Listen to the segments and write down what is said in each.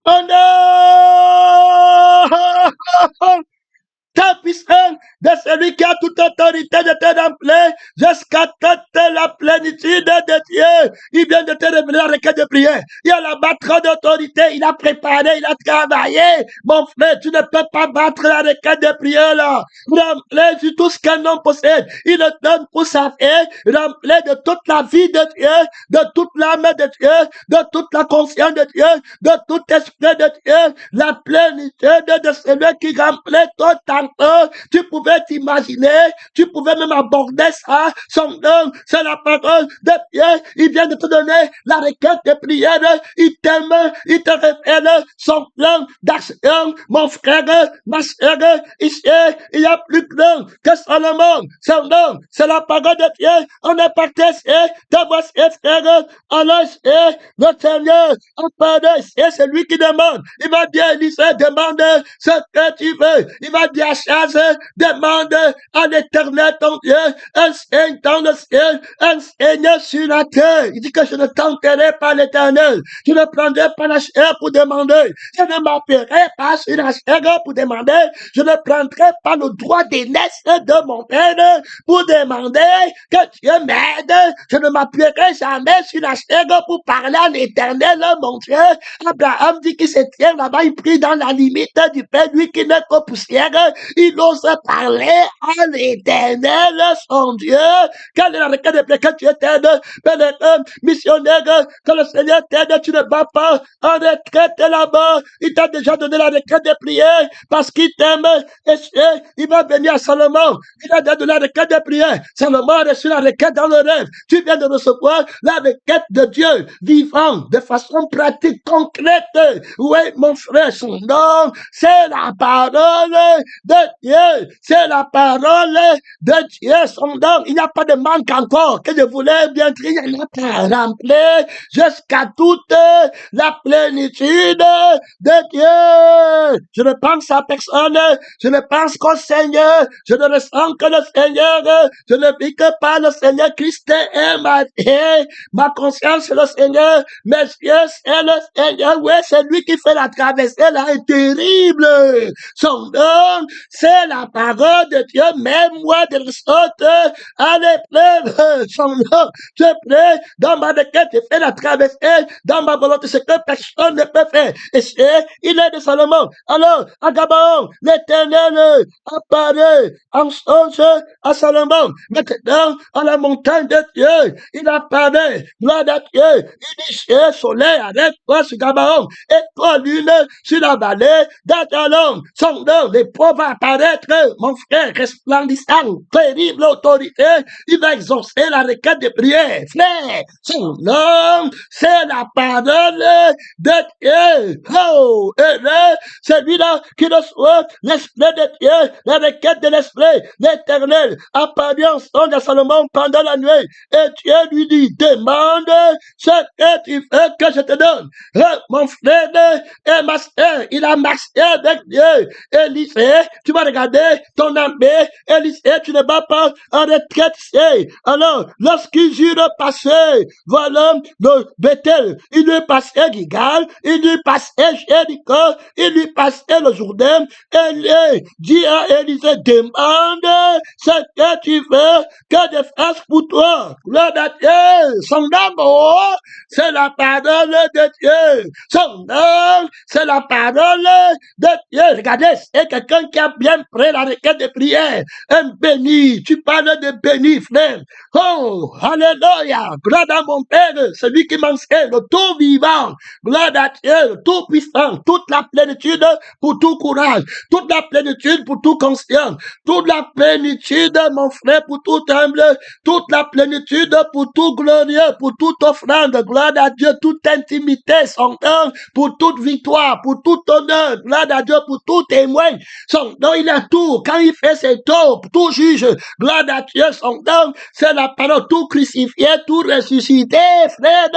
Oh non! Ta puissance de celui qui a toute autorité de te remplir jusqu'à toute la plénitude de Dieu. Il vient de te révéler la requête de prière. Il a la battre d'autorité. Il a préparé, il a travaillé. Mon frère, tu ne peux pas battre la requête de prière là. Remplir sur tout ce qu'un homme possède. Il le donne pour sa vie. Remplir de toute la vie de Dieu, de toute l'âme de Dieu, de toute la conscience de Dieu, de tout esprit de Dieu. La plénitude de celui qui remplit toute ta tu pouvais t'imaginer, tu pouvais même aborder ça. Son nom, c'est la parole de Dieu. Il vient de te donner la requête de prière. Il t'aime, il te révèle son plan d'action. Mon frère, ma soeur, ici, il y a plus grand que Salomon. Son nom, c'est la parole de Dieu. On est parti, ta voix, frère. Alors, le Seigneur, c'est celui qui demande. Il va dire, Élisée, demande ce que tu veux. Il va dire, chasse, demande à l'Éternel ton Dieu, un signe dans le ciel, un signe sur la terre. Il dit que je ne tenterai pas l'Éternel, je ne prendrai pas la chair pour demander, je ne m'appuierai pas sur la chair pour demander, je ne prendrai pas le droit d'aînesse de mon père pour demander que Dieu m'aide, je ne m'appuierai jamais sur la chair pour parler à l'Éternel, mon Dieu. Abraham dit qu'il se tient là-bas, il prie dans la limite du Père, lui qui n'est que poussière, il ose parler à l'Éternel, son Dieu. Quelle est la requête de prière que tu t'aides, Père missionnaire, que le Seigneur t'aide, tu ne vas pas en retraite là-bas. Il t'a déjà donné la requête de prière parce qu'il t'aime. Et il va venir à Salomon. Il a donné la requête de prière. Salomon a reçu la requête dans le rêve. Tu viens de recevoir la requête de Dieu, vivant, de façon pratique, concrète. Oui, mon frère, son nom, c'est la parole de Dieu. C'est la parole de Dieu, son nom. Il n'y a pas de manque encore que je voulais bien dire. Il n'y a pas rempli jusqu'à toute la plénitude de Dieu. Je ne pense à personne. Je ne pense qu'au Seigneur. Je ne ressens que le Seigneur. Je ne vis que par le Seigneur. Christ est ma vie. Ma conscience c'est le Seigneur. Mes yeux c'est le Seigneur. Oui, c'est lui qui fait la traversée là. Est terrible. Son nom, c'est la parole de Dieu. Même moi de ressortir à l'épreuve. Son nom, je prie dans ma requête. Je fais la traversée dans ma volonté. Ce que personne ne peut faire. Et c'est, il est de Salomon. Alors, à Gabaon, l'Éternel apparaît en songe à Salomon. Maintenant, à la montagne de Dieu, il apparaît, gloire à Dieu. Il dit, soleil, arrête-toi sur Gabaon. Et toi, lune, sur la vallée d'Ajalon. Son nom, les pauvres va apparaître, mon frère, resplendissant, terrible autorité. Il va exaucer la requête de prière. Frère, son nom, c'est la parole de Dieu. Oh, et là, celui-là qui reçoit l'esprit de Dieu, la requête de l'esprit, l'Éternel, apparut en songe à Salomon pendant la nuit. Et Dieu lui dit, demande ce que tu veux que je te donne. Mon frère et ma soeur, il a marché avec Dieu. Élisée, tu vas regarder ton abbé. Élisée, tu ne vas pas en retraite. Alors, lorsqu'il eut repassé, voilà, le Bethel, il lui passait Gigal, il lui passait Jéricho, il lui passait le Jourdain, et il dit à Élisée, demande ce que tu veux que je fasse pour toi. Gloire à Dieu, son amour, c'est la parole de Dieu. Son nom, c'est la parole de Dieu. Regardez, c'est quelqu'un qui a bien pris la requête de prière. Un béni, tu parles de béni, frère. Oh, alléluia. Gloire à mon Père, celui qui m'enseigne, le tout vivant. Gloire à Dieu, le tout puissant. Toute la plénitude pour tout courage. Toute la plénitude pour tout conscient. Toute la plénitude, mon frère, pour tout humble. Toute la plénitude pour tout glorieux, pour toute offrande. Gloire à Dieu, toute intimité, son nom, pour toute victoire, pour tout honneur. Gloire à Dieu, pour tout témoin. Son nom, il a tout. Quand quand il fait ses torts, tout juge, gloire à Dieu, son nom, c'est la parole, tout crucifié, tout ressuscité, frère,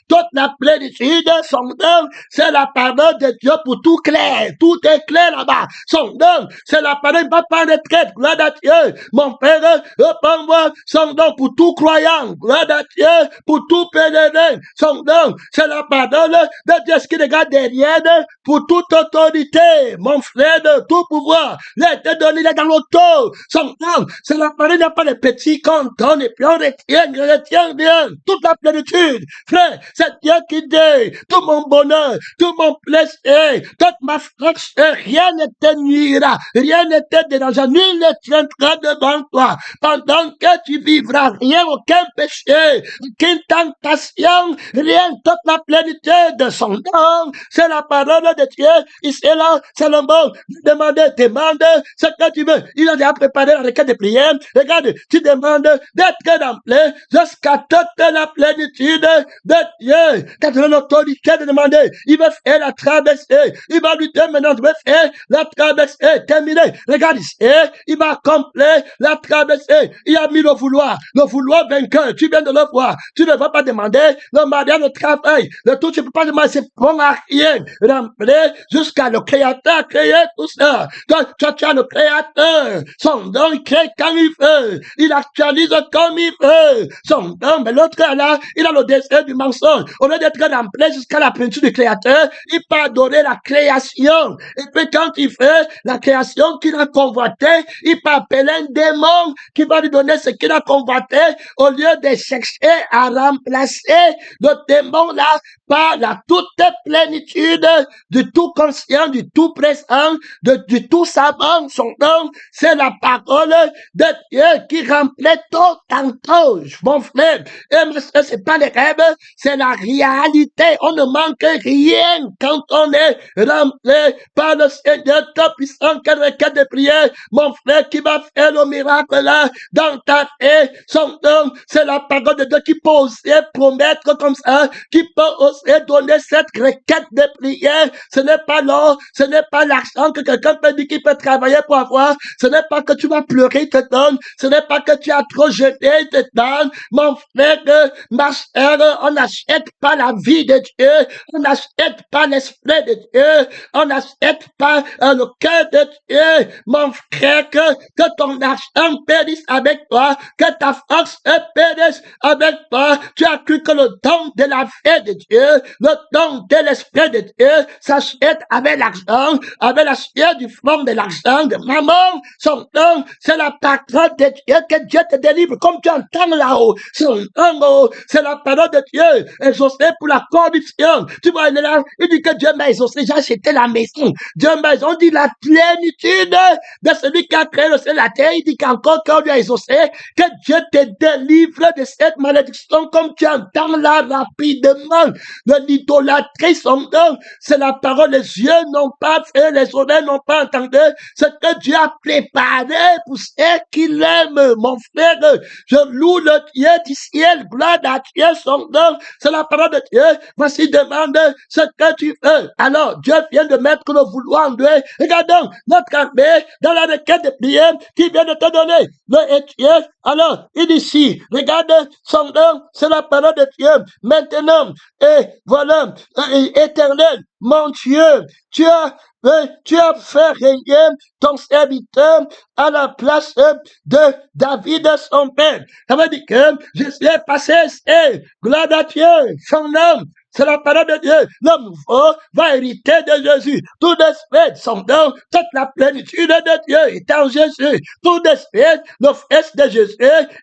toute la plénitude, son nom, c'est la parole de Dieu pour tout clair, tout est clair là-bas, son nom, c'est la parole, pas par retraite, gloire à Dieu, mon Père, réponds-moi, son nom pour tout croyant, gloire à Dieu, pour tout pèlerin, son nom, c'est la parole de Dieu, ce qui regarde derrière, pour toute autorité, mon frère, de tout pouvoir, il a été donné dans l'auto, son nom, c'est la parole, il n'y a pas de petits cantons, et puis on retient bien, toute la plénitude, frère, c'est Dieu qui dit, tout mon bonheur, tout mon plaisir, toute ma force, rien ne te nuira, rien ne te dérangera, nul ne tiendra devant toi, pendant que tu vivras, rien, aucun péché, aucune tentation, rien, toute la plénitude de son nom, c'est la parole de Dieu, ici et là, Salomon, demande, ce que tu veux, il a déjà préparé la requête de prière, regarde, tu demandes d'être rempli jusqu'à toute la plénitude de Dieu, quand tu as l'autorité de demander, il va faire la traversée, il va lui dire maintenant, je vais faire la traversée, terminé, regarde ici, il va accomplir la traversée, il a mis le vouloir vainqueur, tu viens de le voir, tu ne vas pas demander, le mariage, le travail, le tout, tu ne peux pas demander, c'est bon à rien, rempli jusqu'à le créateur, créer tout ça, toi, tu as le créateur, son don, il crée quand il veut, il actualise comme il veut, son don, mais l'autre là, il a le désir du mensonge, au lieu d'être rempli jusqu'à la plénitude du créateur, il peut adorer la création, et puis quand il fait la création qu'il a convoité, il peut appeler un démon qui va lui donner ce qu'il a convoité, au lieu de chercher à remplacer le démon là par la toute plénitude du tout conscient, du tout présent, du tout savant, son nom, c'est la parole de Dieu qui remplit tout en tout, mon frère. Et c'est pas les rêves, c'est la réalité. On ne manque rien quand on est rempli par le Seigneur Tout-Puissant, quelle requête de prière, mon frère, qui va faire le miracle là, dans ta vie, son nom, c'est la parole de Dieu qui peut oser promettre comme ça, qui peut oser donner cette requête de prière. Ce n'est pas l'or, ce n'est pas l'argent que quelqu'un peut dire qu'il peut travailler pour avoir, ce n'est pas que tu vas pleurer, il te donne, ce n'est pas que tu as trop jeté, il te donne, mon frère, ma sœur, on n'achète pas la vie de Dieu, on n'achète pas l'esprit de Dieu, on n'achète pas le cœur de Dieu, mon frère, que ton argent périsse avec toi, que ta force périsse avec toi, tu as cru que le don de la vie de Dieu, le don de l'esprit de Dieu s'achète avec l'argent, avec la sueur du front de l'argent de maman, son don, c'est la parole de Dieu que Dieu te délivre, comme tu entends là-haut, son don, c'est la parole de Dieu, exaucé pour la corruption, tu vois, il est là, il dit que Dieu m'a exaucé, j'ai acheté la maison, Dieu m'a exaucé, on dit la plénitude de celui qui a créé le ciel et la terre, il dit qu'encore qu'on lui a exaucé, que Dieu te délivre de cette malédiction, comme tu entends là rapidement, de l'idolâtrie, son nom, c'est la parole, les yeux n'ont pas fait, les oreilles n'ont pas entendu, ce que Dieu a préparé pour ceux qui l'aiment, mon frère, je loue le Dieu du ciel, gloire à Dieu, son nom, c'est la parole de Dieu, voici demande ce que tu veux, alors Dieu vient de mettre le vouloir en Dieu, regardons notre armée dans la requête de prière qui vient de te donner, le Dieu, alors il dit ici, regarde son nom, c'est la parole de Dieu, maintenant, et voilà, éternel, mon Dieu, tu as fait régner ton serviteur à la place de David, son père. Ça veut dire que je suis passé, gloire à Dieu, son nom. C'est la parole de Dieu. L'homme nouveau va hériter de Jésus. Tout d'esprit, son nom, toute la plénitude de Dieu est en Jésus. Tout d'esprit, le fils de Jésus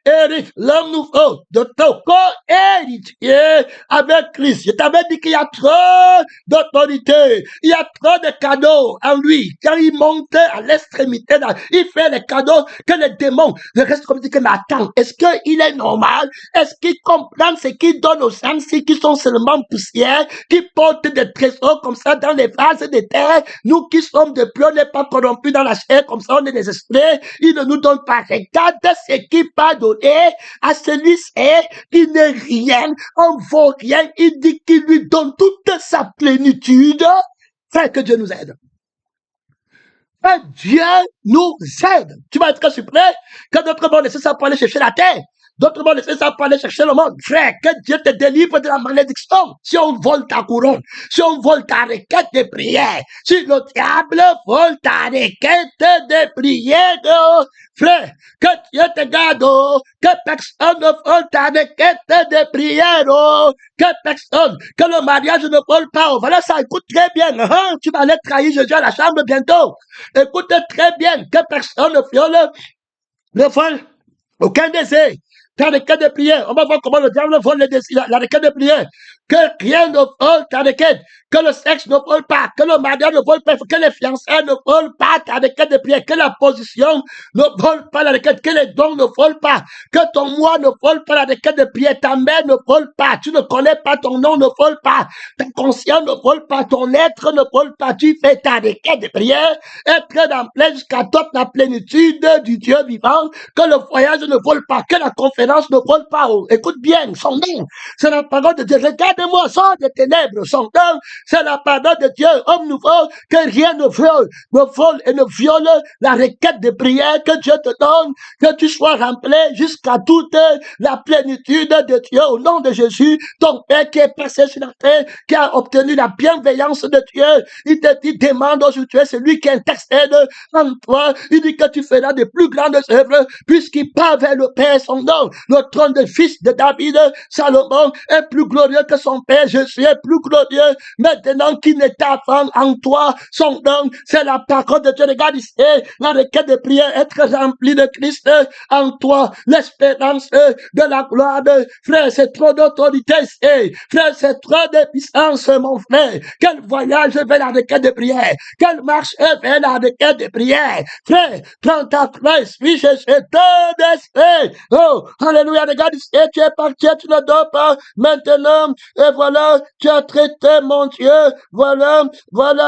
hérite l'homme nouveau de ton corps héritier avec Christ. Je t'avais dit qu'il y a trop d'autorité. Il y a trop de cadeaux en lui. Quand il monte à l'extrémité, il fait les cadeaux que les démons, le reste comme dit que, mais attends, est-ce qu'il est normal? Est-ce qu'il comprend ce qu'il donne aux gens, qui sont seulement poussière, qui portent des trésors comme ça dans les vases de terre? Nous qui sommes de plus, on n'est pas corrompus dans la chair, comme ça on est des esprits, il ne nous donne pas. Regarde ce qu'il va donner à celui-ci qui n'est rien, on ne vaut rien, il dit qu'il lui donne toute sa plénitude. Frère, que Dieu nous aide. Que Dieu nous aide. Tu vas être surpris que d'autres vont laisser ça pour aller chercher la terre. D'autres vont laisser ça pour aller chercher le monde. Frère, que Dieu te délivre de la malédiction. Si on vole ta couronne, si on vole ta requête de prière, si le diable vole ta requête de prière, frère, que Dieu te garde, que personne ne vole ta requête de prière, que personne, que le mariage ne vole pas. Voilà ça, écoute très bien. Hein? Tu vas aller trahir Jésus à la chambre bientôt. Écoute très bien, que personne ne viole, ne vole aucun désir. Ta requête de prière, on va voir comment le diable vole la requête de prière. Que rien ne vole ta requête, que le sexe ne vole pas, que le mariage ne vole pas, que les fiançailles ne volent pas ta requête de prière, que la position ne vole pas la requête, que les dons ne volent pas, que ton moi ne vole pas la requête de prière, ta mère ne vole pas, tu ne connais pas ton nom, ne vole pas, ta conscience ne vole pas, ton être ne vole pas, tu fais ta requête de prière, être dans plein jusqu'à toute la plénitude du Dieu vivant, que le voyage ne vole pas, que la conférence ne vole pas. Écoute bien, son nom, c'est la parole de Dieu. Regarde-moi, sors des ténèbres, son nom, c'est la parole de Dieu, homme nouveau, que rien ne vole et ne viole la requête de prière que Dieu te donne, que tu sois rempli jusqu'à toute la plénitude de Dieu au nom de Jésus, ton Père qui est passé sur la terre, qui a obtenu la bienveillance de Dieu. Il te dit, demande aujourd'hui, tu es celui qui intercède en toi. Il dit que tu feras de plus grandes œuvres puisqu'il part vers le Père son nom. Le trône de fils de David, Salomon, est plus glorieux que son Père. Jésus est plus glorieux maintenant qu'il n'était avant en toi. Son nom, c'est la parole de Dieu. Regarde ici, la requête de prière, être rempli de Christ en toi. L'espérance de la gloire. Frère, c'est trop d'autorité. Frère, c'est trop de puissance, mon frère. Quel voyage vers la requête de prière. Quelle marche vers la requête de prière. Frère, prends ta croix, suis Jésus, ton esprit. Oh, alléluia, regarde ici, tu es parti, tu ne dors pas. Maintenant, et voilà, tu as traité, mon Dieu. Voilà,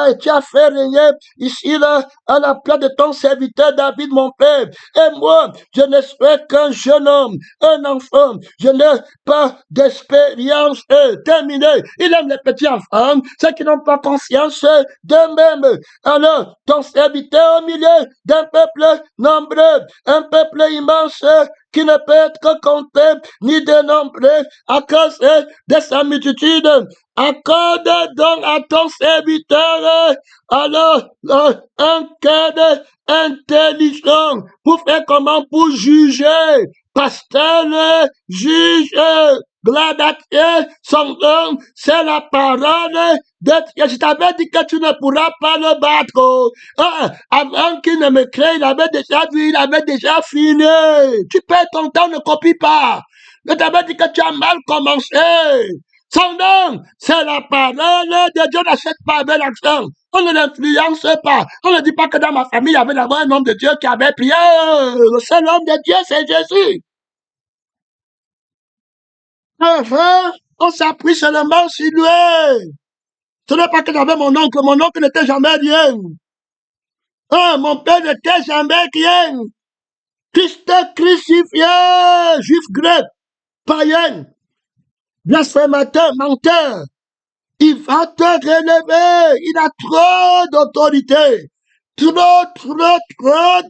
et tu as fait régner ici, là, à la place de ton serviteur David, mon père. Et moi, je ne suis qu'un jeune homme, un enfant. Je n'ai pas d'expérience terminée. Il aime les petits enfants, ceux qui n'ont pas conscience d'eux-mêmes. Alors, ton serviteur au milieu d'un peuple nombreux, un peuple immense qui ne peut être compté ni dénombré à cause de sa multitude. Accorde donc à ton serviteur alors un cœur intelligent pour faire comment? Pour juger. Pasteur, juge, gladiateur, son nom, c'est la parole de Dieu. Je t'avais dit que tu ne pourras pas le battre. Avant qu'il ne me crée, il avait déjà vu, il avait déjà fini. Tu perds ton temps, ne copie pas. Je t'avais dit que tu as mal commencé. Son nom, c'est la parole de Dieu. N'achète pas avec l'argent. On ne l'influence pas. On ne dit pas que dans ma famille, il y avait d'abord un homme de Dieu qui avait prié. Le seul homme de Dieu, c'est Jésus. Enfin, on s'appuie seulement sur lui. Ce n'est pas que j'avais mon oncle n'était jamais rien. Mon père n'était jamais rien. Christ crucifié, juif grec, païen, blasphémateur, menteur. Il va te relever. Il a trop d'autorité. Trop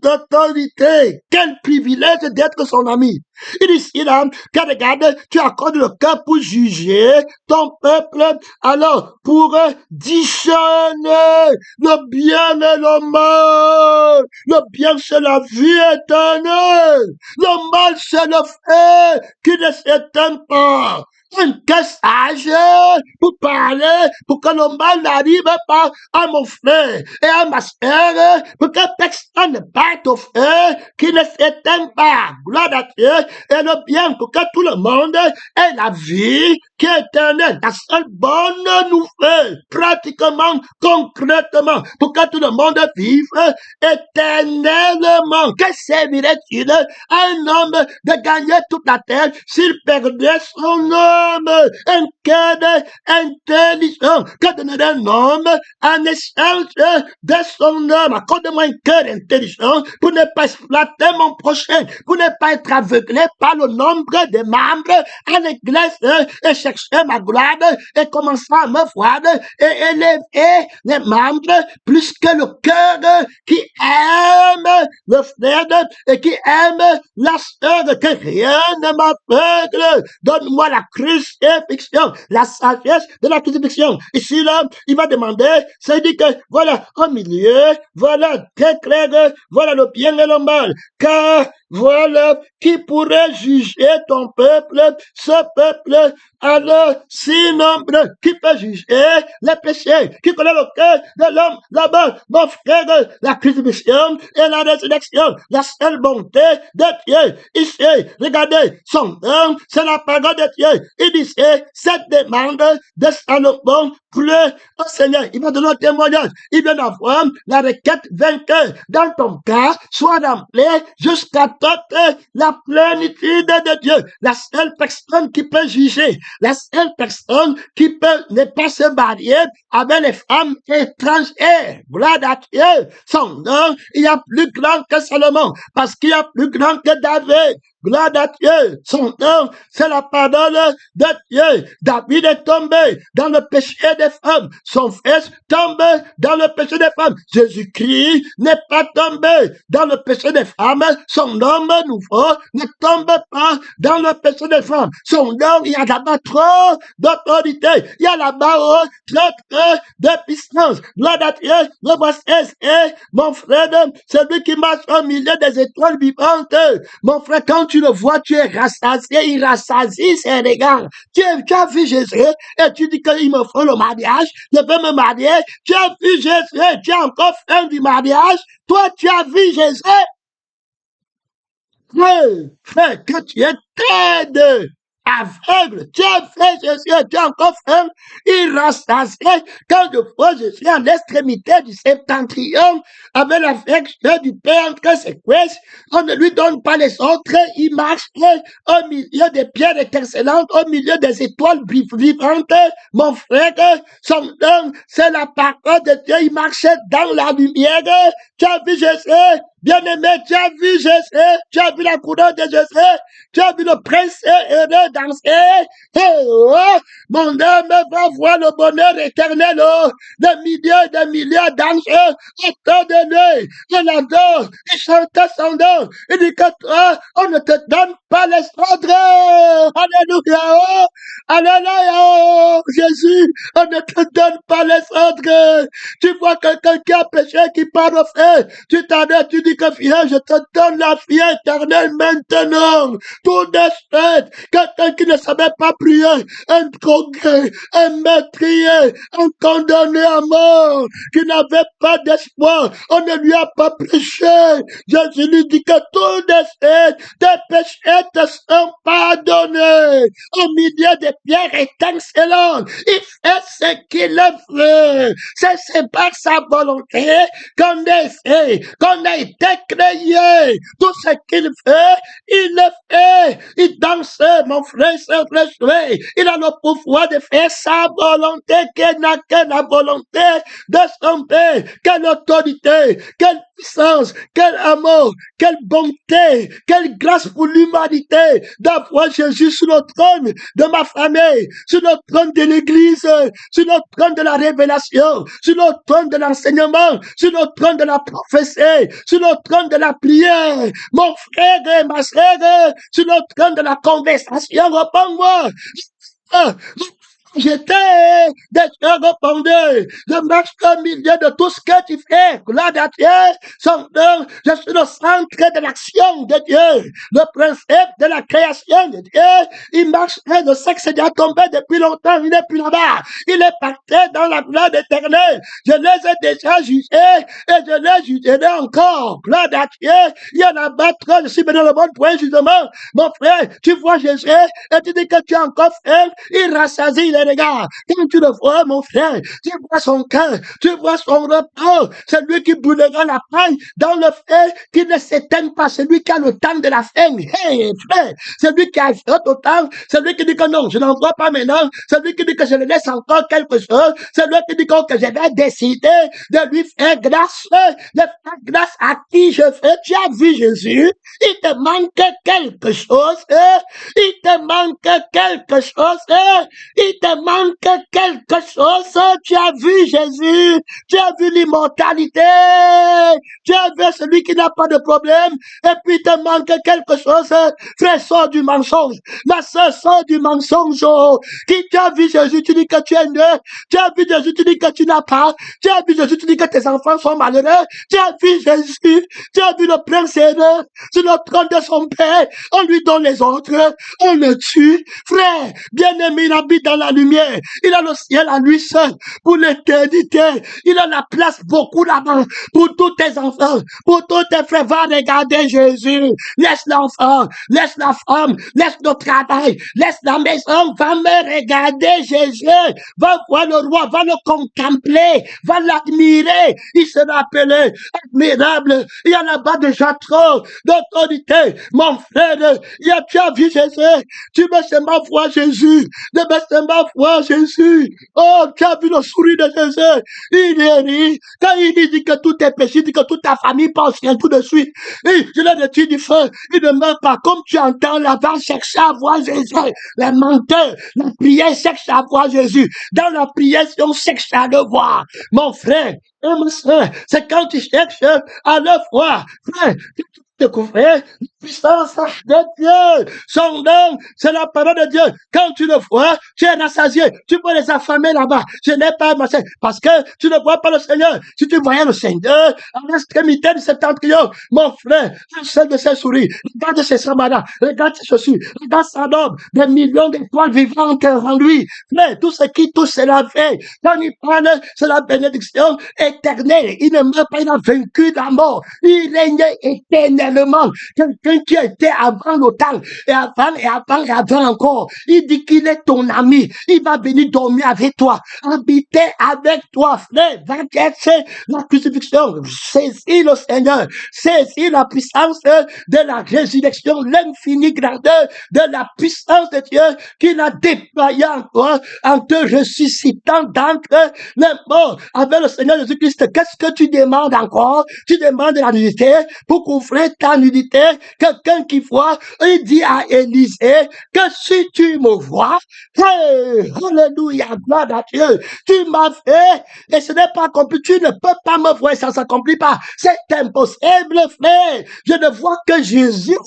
d'autorité. Quel privilège d'être son ami. Il dit ici, là, que regarde, tu accordes le cœur pour juger ton peuple, alors pour discerner le bien et le mal. Le bien, c'est la vie éternelle. Le mal, c'est le feu qui ne s'éteint pas. Un cœur sage pour parler, pour que le mal n'arrive pas à mon frère et à ma sœur, pour que personne ne batte au feu qui ne s'éteint pas. Gloire à Dieu et le bien, pour que tout le monde ait la vie qui est éternelle. La seule bonne nouvelle, pratiquement, concrètement, pour que tout le monde vive éternellement. Que servirait-il à un homme de gagner toute la terre s'il perdait son âme? homme un cœur intelligent, que donnerait un homme en échange de son homme. Accorde-moi un cœur intelligent pour ne pas exploiter mon prochain, pour ne pas être aveuglé par le nombre de membres à l'église et chercher ma gloire et commencer à me voir et élever les membres plus que le cœur qui aime le frère et qui aime la sœur, que rien ne m'aveugle. Donne-moi la crucifixion, la sagesse de la crucifixion. Ici, là, il va demander, ça dit que, voilà, au milieu, voilà, très clair, voilà le bien et le mal. Car, voilà, qui pourrait juger ton peuple, ce peuple, alors, si nombreux, qui peut juger les péchés, qui connaît le cœur de l'homme, là-bas, mon frère, la crucifixion et la résurrection, la seule bonté de Dieu. Ici, regardez, son nom, c'est la parole de Dieu. Il dit, cette demande de Salomon plaît au Seigneur. Il va donner un témoignage. Il vient d'avoir la requête vainqueur. Dans ton cas, soit rempli jusqu'à toute la plénitude de Dieu. La seule personne qui peut juger, la seule personne qui peut ne pas se marier avec les femmes étrangères. Gloire à Dieu. Son nom, il y a plus grand que Salomon, parce qu'il y a plus grand que David. Gloire à Dieu. Son nom, c'est la parole de Dieu. David est tombé dans le péché des femmes. Son fils tombe dans le péché des femmes. Jésus-Christ n'est pas tombé dans le péché des femmes. Son homme nouveau ne tombe pas dans le péché des femmes. Son homme, il y a là-bas trop d'autorité. Il y a là-bas trop de puissance. Gloire à Dieu. Le voici, mon frère, celui qui marche au milieu des étoiles vivantes. Mon frère, quand tu le vois, tu es rassasié, il rassasie ses regards. Tu as vu Jésus et tu dis qu'il me faut le mariage, je veux me marier. Tu as vu Jésus, tu as encore faim du mariage. Toi, tu as vu Jésus. Frère, que tu es tête aveugle, tu as fait Jésus, tu as encore faim, il rassasie. Quand je vois Jésus à l'extrémité du septentrion, avec l'affection du Père entre ses cuisses, on ne lui donne pas les autres, il marche au milieu des pierres étincelantes, au milieu des étoiles vivantes. Mon frère, son nom, c'est la parole de Dieu, il marchait dans la lumière. Tu as vu Jésus? Bien-aimé, tu as vu Jésus, tu as vu la couronne de Jésus, tu as vu le prince heureux danser. Oh, mon âme va voir le bonheur éternel, des milliers d'anges autour de lui. Il adore, il chante son nom. Il dit que toi, on ne te donne pas les ordres. Alléluia, oh, alléluia, oh, Jésus, on ne te donne pas les ordres. Tu vois quelqu'un qui a péché, qui parle au frère, tu t'arrêtes, tu dis que viens, je te donne la vie éternelle maintenant. Tout de suite, quelqu'un qui ne savait pas prier, un drogué, un meurtrier, un condamné à mort, qui n'avait pas d'espoir, on ne lui a pas prêché. Jésus lui dit que tout de suite, tes péchés te sont pardonnés. Au milieu des pierres étincelantes, il fait ce qu'il veut. C'est par sa volonté qu'on est fait, qu'on a été créé. Tout ce qu'il fait, il le fait. Il danse, mon frère, il a le pouvoir de faire sa volonté, qu'il n'a que la volonté de son Père. Quelle autorité, quelle puissance, quel amour, quelle bonté, quelle grâce pour l'humanité d'avoir Jésus sur le trône de ma famille, sur le trône de l'Église, sur le trône de la révélation, sur le trône de l'enseignement, sur le trône de la prophétie, sur le trône de la prière. Mon frère et ma sœur, sur le trône de la conversation, réponds-moi. J'étais déjà répondu. Je marche au milieu de tout ce que tu fais. Gloire à Dieu. Son nom, je suis le centre de l'action de Dieu. Le principe de la création de Dieu. Il marche de sexe déjà tombé depuis longtemps. Il n'est plus là-bas. Il est parti dans la gloire éternelle. Je les ai déjà jugés et je les jugerai encore. Gloire à Dieu. Il y en a pas trop. Je suis dans le bon point, justement. Mon frère, tu vois Jésus et tu dis que tu as encore faim. Il rassasie les le regardes, quand tu le vois, mon frère, tu vois son cœur, tu vois son repos. C'est lui qui brûlera la paille dans le feu qui ne s'éteigne pas. C'est lui qui a le temps de la fin. Hey, frère, c'est lui qui a fait au temps. C'est lui qui dit que non, je n'en vois pas maintenant. C'est lui qui dit que je le laisse encore quelque chose. C'est lui qui dit que je vais décider de lui faire grâce. De faire grâce à qui je fais. Tu as vu Jésus? Il te manque quelque chose. Il te manque quelque chose. Il te manque quelque chose. Tu as vu Jésus? Tu as vu l'immortalité? Tu as vu celui qui n'a pas de problème? Et puis il te manque quelque chose. Frère, sors du mensonge. Ma soeur, sort du mensonge. Qui tu as vu Jésus? Tu dis que tu es neuf. Tu as vu Jésus? Tu dis que tu n'as pas. Tu as vu Jésus? Tu dis que tes enfants sont malheureux. Tu as vu Jésus? Tu as vu le prince heureux sur le trône de son père? On lui donne les autres. On le tue. Frère, bien-aimé, il habite dans la lumière. Il a le ciel à lui seul pour l'éternité. Il a la place beaucoup là-bas pour tous tes enfants, pour tous tes frères. Va regarder Jésus. Laisse l'enfant, laisse la femme, laisse le travail, laisse la maison. Va me regarder Jésus. Va voir le roi, va le contempler, va l'admirer. Il sera appelé admirable. Il y a là-bas déjà trop d'autorité. Mon frère, tu as vu Jésus. Tu me seulement voir Jésus. Ne me seulement voir Jésus. Oh, tu as vu le sourire de Jésus. Il est ri. Quand il dit que tout est péché, il dit que toute ta famille pense rien tout de suite. Et je l'ai dit du feu. Il ne meurt pas. Comme tu entends là-bas, cherche à voir Jésus. Les menteurs, la prière cherche à voir Jésus. Dans la prière, on cherche à le voir. Mon frère, et ma soeur, c'est quand tu cherches à le voir. Frère, tu découvrir la puissance de Dieu. Son nom, c'est la parole de Dieu. Quand tu le vois, tu es rassasié. Tu peux les affamer là-bas. Je n'ai pas ma Seigneur. Parce que tu ne vois pas le Seigneur. Si tu voyais le Seigneur à l'extrémité de septentrion, mon frère, un seul de ses souris, regarde ses samaras, regarde ses chaussures, regarde sa robe, des millions d'étoiles vivantes en lui. Frère, tout ce qui touche, c'est la vie. Quand il parle, c'est la bénédiction éternelle. Il ne meurt pas, il a vaincu la mort. Il règne éternellement. Quelqu'un qui était avant le temps, et avant encore. Il dit qu'il est ton ami. Il va venir dormir avec toi, habiter avec toi, frère. Va chercher la crucifixion. Saisis le Seigneur. Saisis la puissance de la résurrection, l'infinie grandeur de la puissance de Dieu qu'il a déployé en toi, en te ressuscitant d'entre les morts. Avec le Seigneur Jésus-Christ, qu'est-ce que tu demandes encore? Tu demandes la nudité pour couvrir ta nudité. Quelqu'un qui voit, il dit à Élisée que si tu me vois, hey, alléluia, gloire à Dieu, tu m'as fait, et ce n'est pas accompli, tu ne peux pas me voir, ça ne s'accomplit pas. C'est impossible, frère. Je ne vois que Jésus.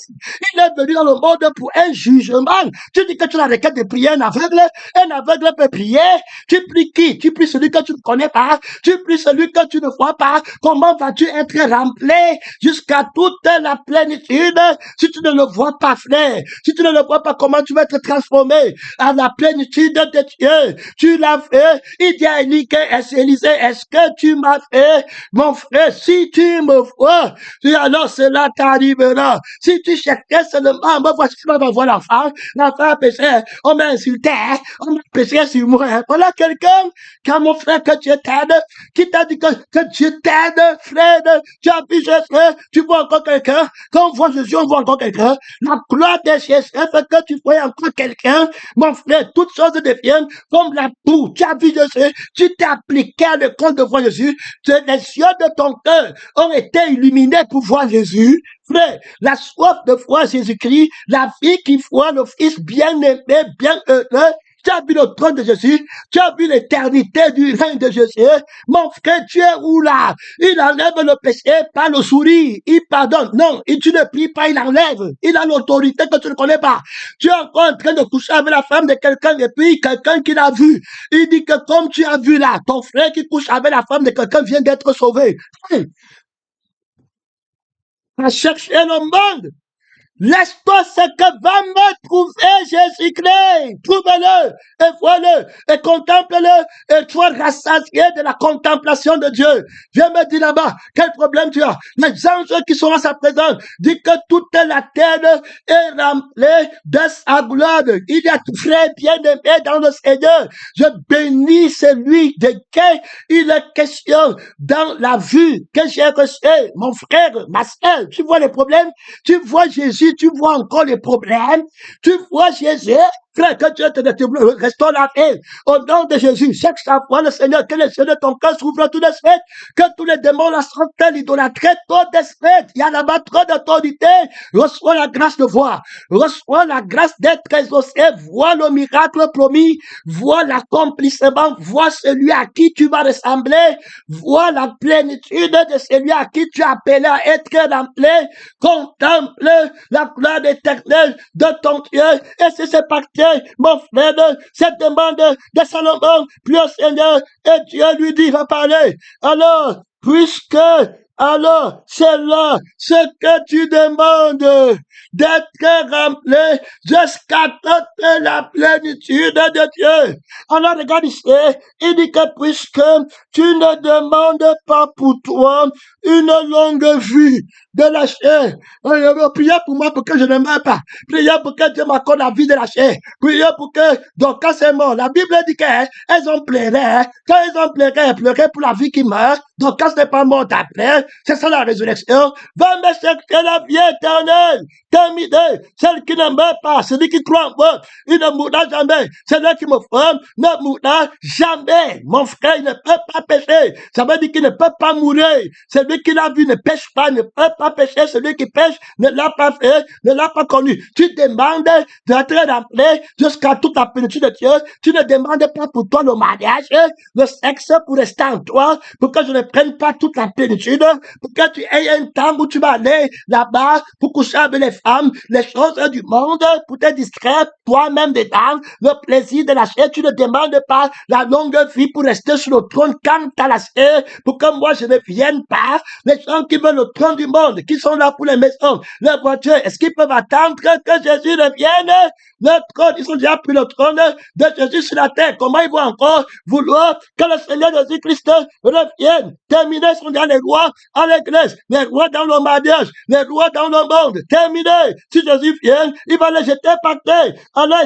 Il est venu dans le monde pour un jugement. Tu dis que tu as requête de prier un aveugle peut prier. Tu pries qui? Tu pries celui que tu ne connais pas. Tu pries celui que tu ne vois pas. Comment vas-tu être rempli jusqu'à toute la plénitude si tu ne le vois pas, frère? Si tu ne le vois pas, comment tu vas être transformé à la plénitude de Dieu? Tu l'as fait. Il dit à Élie, Élisée, est-ce que tu m'as fait? Mon frère, si tu me vois, alors cela t'arrivera. Si tu cherchais seulement, me voici, tu vas voir l'enfant a péché, on m'a insulté, on m'a péché sur moi. Voilà quelqu'un, quand mon frère, que Dieu t'aide, qui t'a dit que Dieu t'aide, frère, tu as vu Jésus, tu vois encore quelqu'un, quand on voit Jésus, on voit encore quelqu'un, la gloire de Jésus fait que tu vois encore quelqu'un, mon frère, toutes choses deviennent comme la boue. Tu as vu Jésus, tu t'es appliqué à l'école de voir Jésus, les yeux de ton cœur ont été illuminés pour voir Jésus. Frère, la soif de voir Jésus-Christ, la vie qui voit le Fils bien-aimé, bien heureux, tu as vu le trône de Jésus, tu as vu l'éternité du règne de Jésus. Mon frère, tu es où là? Il enlève le péché par le sourire. Il pardonne. Non, tu ne pries pas, il enlève. Il a l'autorité que tu ne connais pas. Tu es encore en train de coucher avec la femme de quelqu'un et puis quelqu'un qui l'a vu. Il dit que comme tu as vu là, ton frère qui couche avec la femme de quelqu'un vient d'être sauvé. À chercher le monde. Laisse-toi ce que va me trouver Jésus-Christ. Trouve-le et vois-le et contemple-le et sois rassasié de la contemplation de Dieu. Viens me dire là-bas, quel problème tu as? Les anges qui sont à sa présence disent que toute la terre est remplie de sa gloire. Il y a frère bien-aimé dans le Seigneur. Je bénis celui de qui il est question dans la vue que j'ai reçue. Mon frère, ma soeur, tu vois les problèmes? Tu vois Jésus, tu vois encore les problèmes. Tu vois Jésus, frère, que Dieu te délivre, restons la paix. Au nom de Jésus, chaque fois le Seigneur, que le Seigneur de ton cœur s'ouvre tout de suite, que tous les démons, la santé, l'idolâtrie, tout de suite, il y a là-bas trop d'autorité. Reçois la grâce de voir, reçois la grâce d'être exaucé, vois le miracle promis, vois l'accomplissement, vois celui à qui tu vas ressembler, vois la plénitude de celui à qui tu as appelé à être rempli. Contemple la gloire éternelle de ton Dieu. Et si c'est parti, mon frère, cette demande de Salomon, puis au Seigneur, et Dieu lui dit, va parler. Alors, puisque, alors, c'est là ce que tu demandes, d'être rempli jusqu'à toute la plénitude de Dieu. Alors, regarde ici, il dit que puisque tu ne demandes pas pour toi une longue vie de la chair. Priez pour moi pour que je ne meure pas. Priez pour que Dieu m'accorde la vie de la chair. Priez pour que, donc quand c'est mort, la Bible dit qu'elles ont pleuré. Quand elles ont pleuré, elles pleuraient pour la vie qui meurt. Donc quand ce n'est pas mort après, c'est ça la résurrection. Va me chercher la vie éternelle. Terminée. Celle qui ne meurt pas, celui qui croit en moi, il ne mourra jamais. Celui qui me forme ne mourra jamais. Mon frère, il ne peut pas pécher. Ça veut dire qu'il ne peut pas mourir. Celui qui l'a vu ne pêche pas, ne peut pas pécher. Celui qui pêche ne l'a pas fait, ne l'a pas connu. Tu demandes d'être rempli jusqu'à toute la plénitude de Dieu. Tu ne demandes pas pour toi le mariage, le sexe pour rester en toi, pour que je ne prenne pas toute la plénitude, pour que tu aies un temps où tu vas aller là-bas pour coucher avec les femmes, les choses du monde, pour te distraire toi-même dedans, le plaisir de la chair. Tu ne demandes pas la longue vie pour rester sur le trône quand tu as la chair, pour que moi je ne vienne pas. Les gens qui veulent le trône du monde, qui sont là pour les maisons, les voitures, est-ce qu'ils peuvent attendre que Jésus revienne? Le trône, ils ont déjà pris le trône de Jésus sur la terre. Comment ils vont encore vouloir que le Seigneur Jésus-Christ revienne? Terminé, ils sont déjà les rois à l'église, les rois dans le mariage, les rois dans le monde. Terminé. Si Jésus vient, il va les jeter par terre. Alors,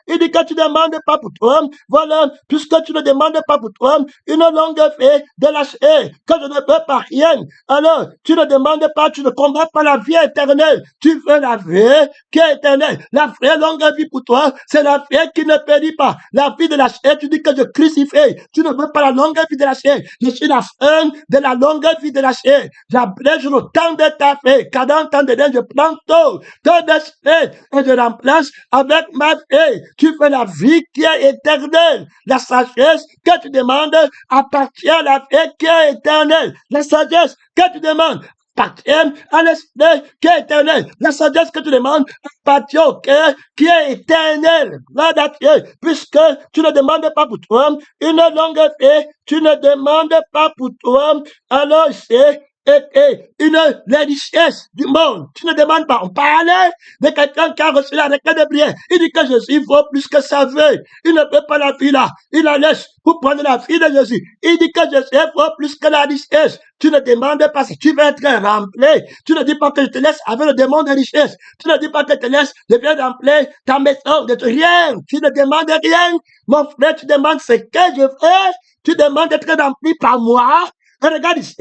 il dit que tu ne demandes pas pour toi. Voilà, puisque tu ne demandes pas pour toi une longue vie de la chair, que je ne peux pas rien. Alors, tu ne demandes pas, tu ne combats pas la vie éternelle. Tu veux la vie qui est éternelle. La vraie longue vie pour toi, c'est la vie qui ne périt pas. La vie de la chair, tu dis que je crucifie. Tu ne veux pas la longue vie de la chair. Je suis la fin de la longue vie de la chair. J'abrège le temps de ta vie. Car dans le temps de je prends tout d'esprit et je remplace avec ma vie. Tu fais la vie qui est éternelle. La sagesse que tu demandes appartient à la vie qui est éternelle. La sagesse que tu demandes appartient à l'esprit qui est éternel. La sagesse que tu demandes appartient au cœur qui est éternel. Gloire à Dieu. Puisque tu ne demandes pas pour toi une longue vie, tu ne demandes pas pour toi, alors c'est les richesses du monde. Tu ne demandes pas. On parlait de quelqu'un qui a reçu la requête de prière. Il dit que Jésus vaut plus que sa vie. Il ne peut pas la vie là. Il la laisse pour prendre la vie de Jésus. Il dit que Jésus vaut plus que la richesse. Tu ne demandes pas si tu veux être rempli. Tu ne dis pas que je te laisse avec le démon de richesse. Tu ne dis pas que je te laisse, je viens remplir ta maison de rien. Tu ne demandes rien. Mon frère, tu demandes ce que je fais. Tu demandes d'être rempli par moi. Et regarde ici,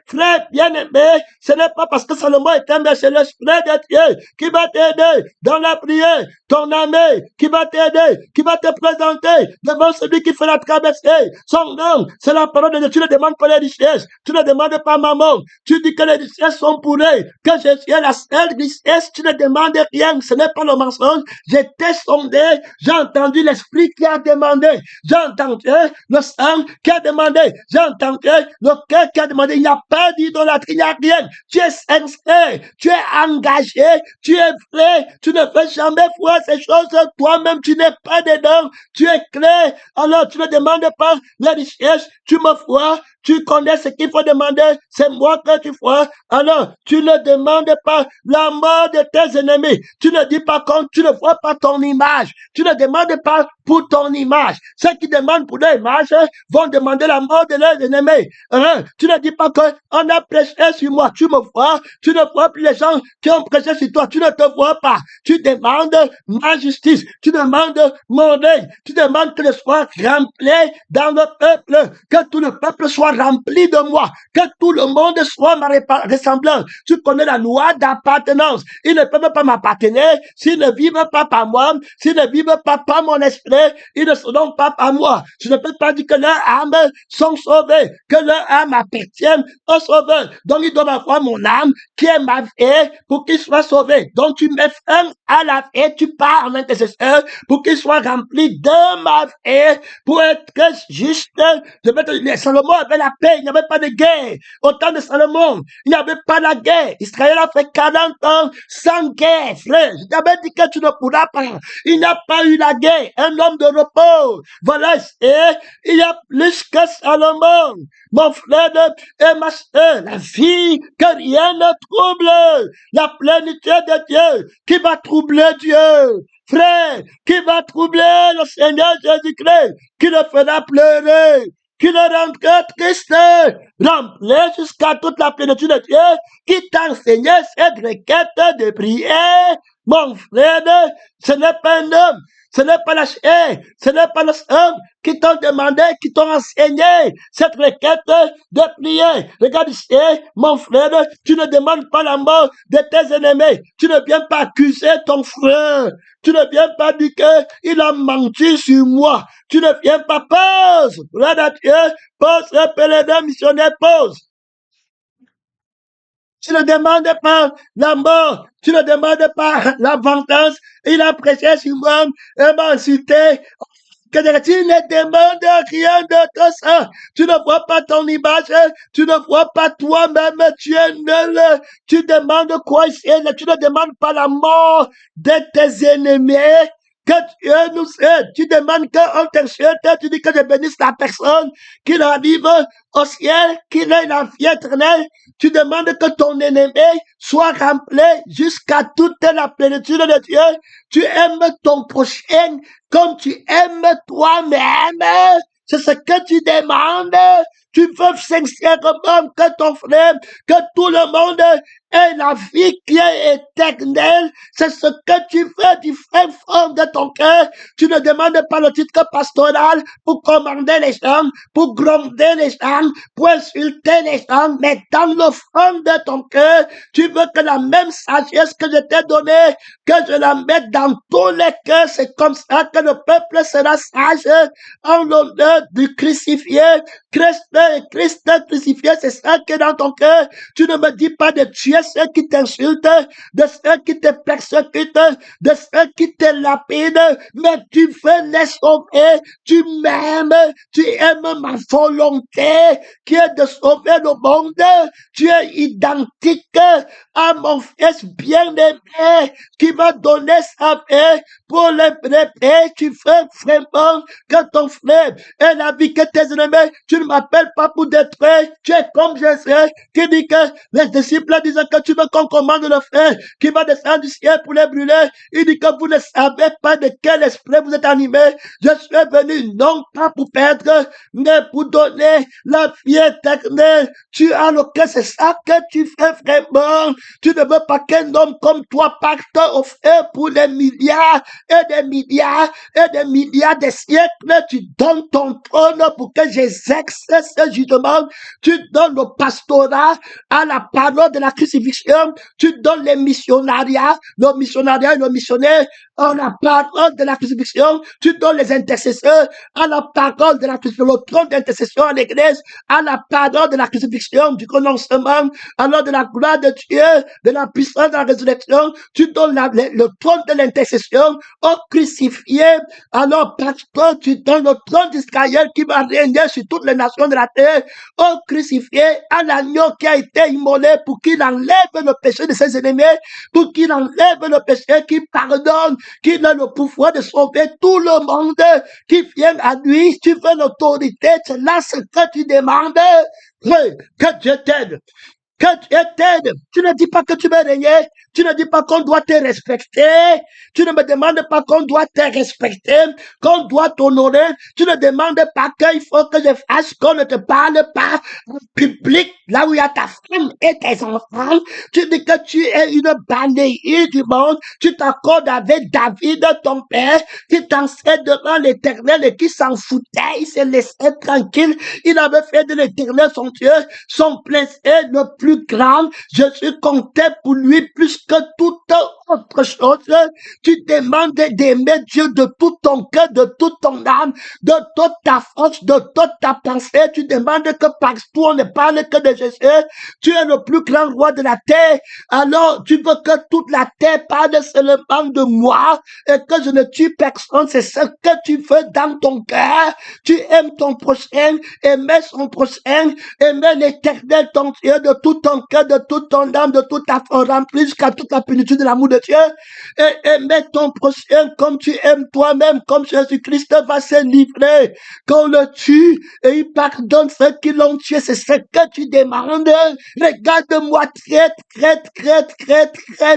frère bien-aimé, ce n'est pas parce que Salomon est un c'est l'esprit de Dieu qui va t'aider dans la prière, ton ami qui va t'aider, qui va te présenter devant celui qui fait la traversée. Son nom, c'est la parole de Dieu. Tu ne demandes pas les richesses, tu ne demandes pas maman, tu dis que les richesses sont pour eux, que je suis la seule richesse, tu ne demandes rien, ce n'est pas le mensonge. J'étais sondé, j'ai entendu l'esprit qui a demandé, j'ai entendu le sang qui a demandé, j'ai entendu le cœur qui a demandé, il n'y a pas d'idolâtrie, il n'y a rien. Tu es sincère, tu es engagé, tu es vrai, tu ne fais jamais voir ces choses, toi-même tu n'es pas dedans, tu es clair, alors tu ne demandes pas la richesse, tu me vois, tu connais ce qu'il faut demander, c'est moi que tu feras. Alors, tu ne demandes pas la mort de tes ennemis. Tu ne dis pas quand tu ne vois pas ton image. Tu ne demandes pas pour ton image. Ceux qui demandent pour leur image vont demander la mort de leurs ennemis. Tu ne dis pas qu'on a prêché sur moi. Tu me vois, tu ne vois plus les gens qui ont prêché sur toi. Tu ne te vois pas. Tu demandes ma justice. Tu demandes mon règne. Tu demandes que je sois rempli dans le peuple. Que tout le peuple soit rempli de moi. Que tout le monde soit ma ressemblance. Tu connais la loi d'appartenance. Ils ne peuvent pas m'appartenir s'ils ne vivent pas par moi, s'ils ne vivent pas par mon esprit, ils ne seront pas par moi. Je ne peux pas dire que leurs âmes sont sauvées, que leurs âmes appartiennent au Sauveur. Donc ils doivent avoir mon âme qui est ma vie pour qu'ils soient sauvés. Donc tu mets fin à la vie, tu pars en intercesseur pour qu'ils soient remplis de ma vie, pour être juste. Salomon avait la paix, il n'y avait pas de guerre. Au temps de Salomon, il n'y avait pas la guerre. Israël a fait 40 ans sans guerre, frère. Je t'avais dit que tu ne pourras pas. Il n'y a pas eu la guerre. Un homme de repos. Voilà. Et il y a plus que Salomon. Mon frère et ma soeur, la vie que rien ne trouble. La plénitude de Dieu qui va troubler Dieu. Frère, qui va troubler le Seigneur Jésus-Christ, qui le fera pleurer, qui le rendra triste, rempli jusqu'à toute la plénitude de Dieu, qui t'a enseigné cette requête de prière. Mon frère, ce n'est pas un homme, ce n'est pas la chair, ce n'est pas l'homme qui t'ont demandé, qui t'ont enseigné cette requête de prière. Regarde ici, mon frère, tu ne demandes pas la mort de tes ennemis. Tu ne viens pas accuser ton frère. Tu ne viens pas dire qu'il a menti sur moi. Tu ne viens pas, pause. Là, Dieu, pause, pèlerin missionnaire, pause. Tu ne demandes pas la mort. Tu ne demandes pas la vengeance. Il a prêché sur moi, il m'a insulté. Tu ne demandes rien de tout ça. Tu ne vois pas ton image. Tu ne vois pas toi-même. Tu es nul. Tu demandes quoi ici? Tu ne demandes pas la mort de tes ennemis. Que Dieu nous aide. Tu demandes qu'on t'insulte, tu dis que je bénisse la personne, qu'il arrive au ciel, qu'il ait la vie éternelle. Tu demandes que ton ennemi soit rempli jusqu'à toute la plénitude de Dieu. Tu aimes ton prochain comme tu aimes toi-même. C'est ce que tu demandes. Tu veux sincèrement que ton frère, que tout le monde ait la vie qui est éternelle. C'est ce que tu veux du fin fond de ton cœur. Tu ne demandes pas le titre pastoral pour commander les gens, pour gronder les gens, pour insulter les gens, mais dans le fond de ton cœur, tu veux que la même sagesse que je t'ai donnée, que je la mette dans tous les cœurs. C'est comme ça que le peuple sera sage en l'honneur du crucifié. Christ crucifié, c'est ça qui est dans ton cœur. Tu ne me dis pas de tuer ceux qui t'insultent, de ceux qui te persécutent, de ceux qui te lapident, mais tu veux les sauver. Tu m'aimes, tu aimes ma volonté qui est de sauver le monde. Tu es identique à mon fils bien-aimé qui va donner sa vie pour les brebis. Tu veux vraiment que ton frère ait la vie que tes ennemis. Tu ne m'appelles pas pour détruire. Tu es comme Jésus qui dit que les disciples disaient que tu veux qu'on commande le feu qui va descendre du ciel pour les brûler. Il dit que vous ne savez pas de quel esprit vous êtes animé. Je suis venu non pas pour perdre, mais pour donner la vie éternelle. Tu as le cœur, c'est ça que tu fais vraiment. Tu ne veux pas qu'un homme comme toi parte au feu pour des milliards et des milliards et des milliards de siècles. Tu donnes ton trône pour que j'exerce ce jugement. Tu donnes le pastorat à la parole de la crucifixion. Tu donnes les missionariats, le missionnaire et le missionnaire à la parole de la crucifixion. Tu donnes les intercesseurs à la parole de la crucifixion, le trône d'intercession à l'église, à la parole de la crucifixion, du renoncement, alors de la gloire de Dieu, de la puissance de la résurrection. Tu donnes le trône de l'intercession au crucifié. Alors, pasteur, tu donnes le trône d'Israël qui va régner sur toutes les nations de la terre, au crucifié, à l'agneau qui a été immolé pour qu'il enlève enlève le péché de ses ennemis, pour qu'il enlève le péché, qu'il pardonne, qu'il a le pouvoir de sauver tout le monde qui vient à lui. Tu veux l'autorité, c'est là ce que tu demandes. Que Dieu t'aide. Que Dieu t'aide. Tu ne dis pas que tu veux régner. Tu ne dis pas qu'on doit te respecter. Tu ne me demandes pas qu'on doit te respecter, qu'on doit t'honorer. Tu ne demandes pas qu'il faut que je fasse qu'on ne te parle pas en public, là où il y a ta femme et tes enfants. Tu dis que tu es une balayée du monde. Tu t'accordes avec David, ton père, qui dansait devant l'Éternel et qui s'en foutait. Il se laissait tranquille. Il avait fait de l'Éternel son Dieu, son plaisir le plus grand. Jésus comptait pour lui plus que toute autre chose. Tu demandes d'aimer Dieu de tout ton cœur, de toute ton âme, de toute ta force, de toute ta pensée. Tu demandes que partout on ne parle que de Jésus. Tu es le plus grand roi de la terre. Alors tu veux que toute la terre parle seulement de moi et que je ne tue personne. C'est ce que tu veux dans ton cœur. Tu aimes ton prochain, aimer son prochain, aimer l'Éternel ton Dieu de tout ton cœur, de toute ton âme, de toute ta force, remplie jusqu'à toute la plénitude de l'amour de Dieu. Et aimer ton prochain comme tu aimes toi-même, comme Jésus-Christ va se livrer. Qu'on le tue et il pardonne ceux qui l'ont tué. C'est ce que tu demandes. Regarde-moi très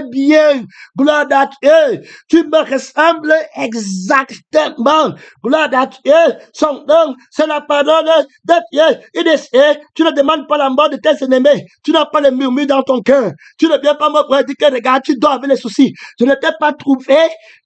bien. Gloire à Dieu. Tu me ressembles exactement. Gloire à Dieu. Son nom, c'est la parole de Dieu. Il est, tu ne demandes pas la mort de tes ennemis. Tu n'as pas les murmures dans ton cœur. Tu ne viens pas me voir dire que regarde, tu dors avec les soucis. Je ne t'ai pas trouvé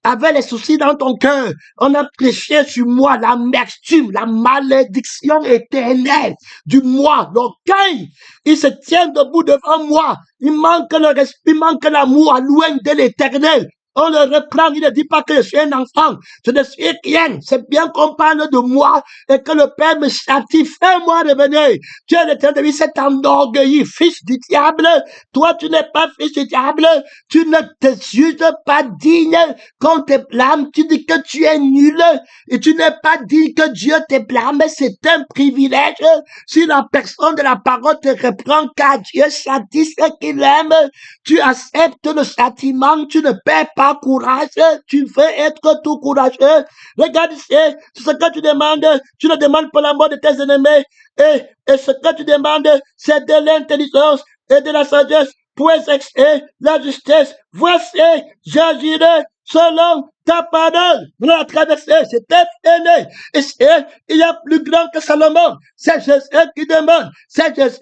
avec les soucis dans ton cœur. On a prêché sur moi l'amertume, la malédiction éternelle du moi, l'orgueil. Il se tient debout devant moi. Il manque le respect, il manque l'amour, loin de l'Éternel. On le reprend, il ne dit pas que je suis un enfant. Je ne suis rien. C'est bien qu'on parle de moi et que le Père me châtie. Fais-moi revenir. Dieu l'Éternel de s'est enorgueilli, fils du diable. Toi, tu n'es pas fils du diable. Tu ne te juges pas digne qu'on te blâme. Tu dis que tu es nul et tu n'es pas dit que Dieu te blâme. C'est un privilège. Si la personne de la parole te reprend car Dieu châtie ce qu'il aime, tu acceptes le châtiment. Tu ne perds pas courage, tu veux être tout courageux. Regarde ici, c'est ce que tu demandes. Tu ne demandes pas la mort de tes ennemis. Et ce que tu demandes, c'est de l'intelligence et de la sagesse pour exercer la justice. Voici, j'agirai selon ta parole. Nous la traversée, c'était aîné. Et il y a plus grand que Salomon. C'est Jésus qui demande. C'est Jésus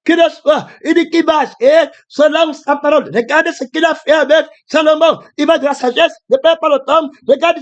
qui reçoit. Il dit qu'il va agir selon sa parole. Regardez ce qu'il a fait avec Salomon. Il va de la sagesse, ne perd pas le temps. Regardez,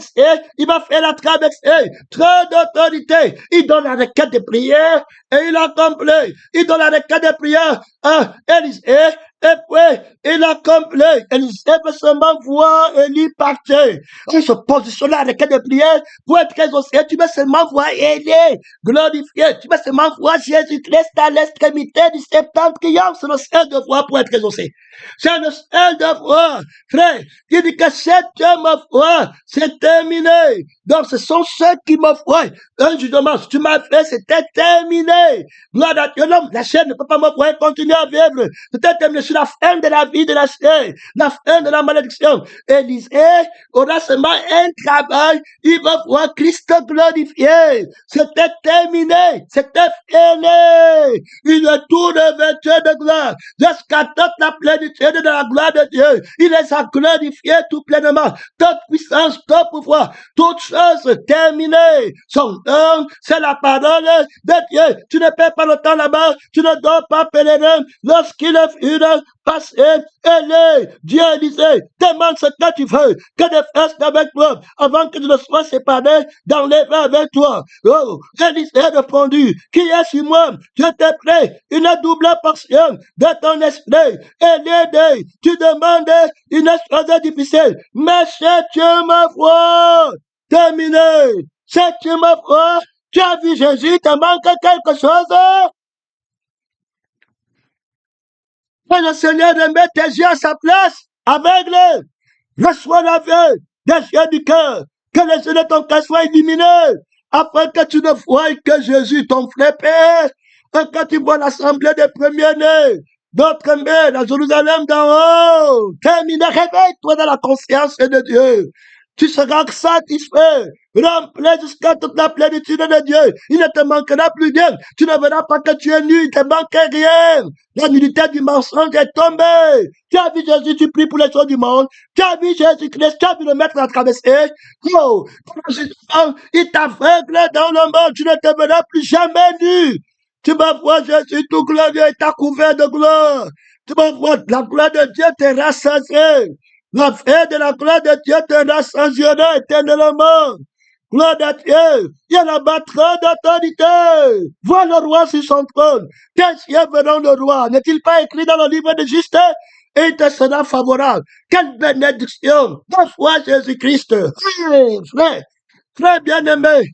il va faire la traversée. Trop d'autorité. Il donne la requête de prière et il accomplit. Il donne la requête de prière à Élisée. Et puis, il accomplit. Élisée veut seulement voir Élie partir. On se positionne à la requête de prière pour être exaucé. Tu veux seulement voir Élie glorifié. Tu veux seulement voir Jésus-Christ à l'extrémité du septentrion. C'est le seul devoir pour être exaucé. C'est le seul devoir. Frère, il dit que cette me foi, c'est terminé. Donc, ce sont ceux qui me voient. Un jugement, si tu m'as fait, c'était terminé. Gloire à Dieu, l'homme, la chaîne ne peut pas me voir continuer à vivre. C'était terminé sur la fin de la vie de la chaîne, la fin de la malédiction. Élisée aura seulement un travail. Il va voir Christ glorifié. C'était terminé. C'était fini. Il est tout revêtu de gloire. Jusqu'à toute la plénitude de la gloire de Dieu. Il les a glorifiés tout pleinement. Toute puissance, tout pouvoir, toute chose terminée. Son nom, c'est la parole de Dieu. Tu ne perds pas le temps là-bas. Tu ne dois pas pèlerin. Lorsqu'il fut passé, Dieu disait, demande ce que tu veux, que je fasse avec toi, avant que je ne sois séparé dans les mains avec toi. Oh, Élisée a répondu, qui est sur moi? Je t'ai pris une double portion de ton esprit. Et tu demandes une chose difficile, mais c'est tu me vois. Terminé. C'est tu me vois. Tu as vu Jésus, te manque quelque chose? Que le Seigneur remet tes yeux à sa place, aveugle. Reçois la vue des yeux du cœur. Que les yeux de ton cœur soient illuminés, afin que tu ne voies que Jésus, ton frère Père, et que tu vois l'assemblée des premiers-nés. D'autres aiment la Jérusalem d'en haut. Termine, réveille-toi dans la conscience de Dieu. Tu seras satisfait, rempli jusqu'à toute la plénitude de Dieu. Il ne te manquera plus rien. Tu ne verras pas que tu es nu, il ne te manque rien. La nudité du mensonge est tombée. Tu as vu Jésus, tu pries pour les choses du monde. Tu as vu Jésus-Christ, tu as vu le maître à traverser. Oh, il t'aveugle dans le monde. Tu ne te verras plus jamais nu. Tu vas voir Jésus tout glorieux et t'a couvert de gloire. Tu vas voir la gloire de Dieu te rassasier. La fin de la gloire de Dieu te rassasiera éternellement. Gloire de Dieu. Il y a là-bas trop d'autorité. Vois le roi sur son trône. Tes yeux verront le roi. N'est-il pas écrit dans le livre de Juste? Et il te sera favorable. Quelle bénédiction. La foi Jésus-Christ. Hey, frère bien-aimé.